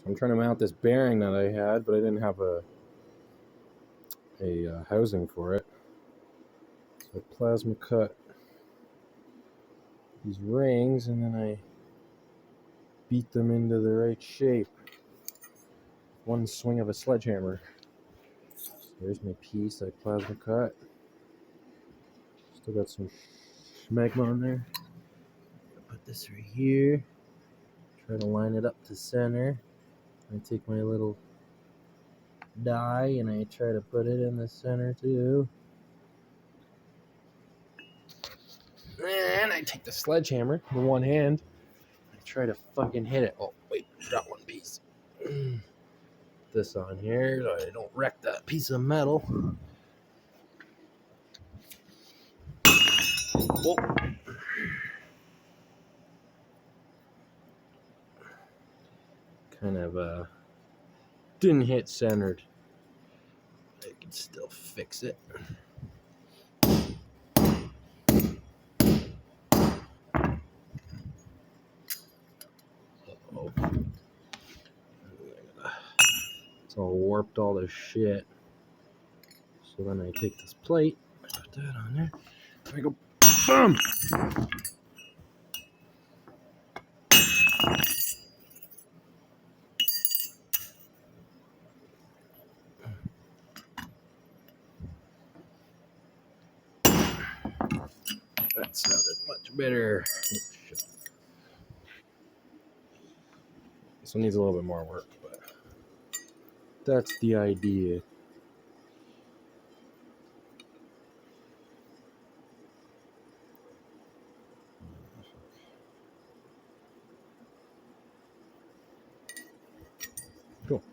I'm trying to mount this bearing that I had, but I didn't have a housing for it. So I plasma cut these rings, and then I beat them into the right shape. One swing of a sledgehammer. So there's my piece I plasma cut. Still got some schmegma on there. Put this right here. Try to line it up to center. I take my little die and I try to put it in the center too. And I take the sledgehammer with one hand. I try to fucking hit it. Oh, wait, forgot one piece. This on here so I don't wreck that piece of metal. Whoa. Kind of didn't hit centered. I can still fix it. Uh-oh. It's all warped all this shit. So then I take this plate, put that on there, and I go boom! That sounded much better. Oh, shit. This one needs a little bit more work, but that's the idea. Cool.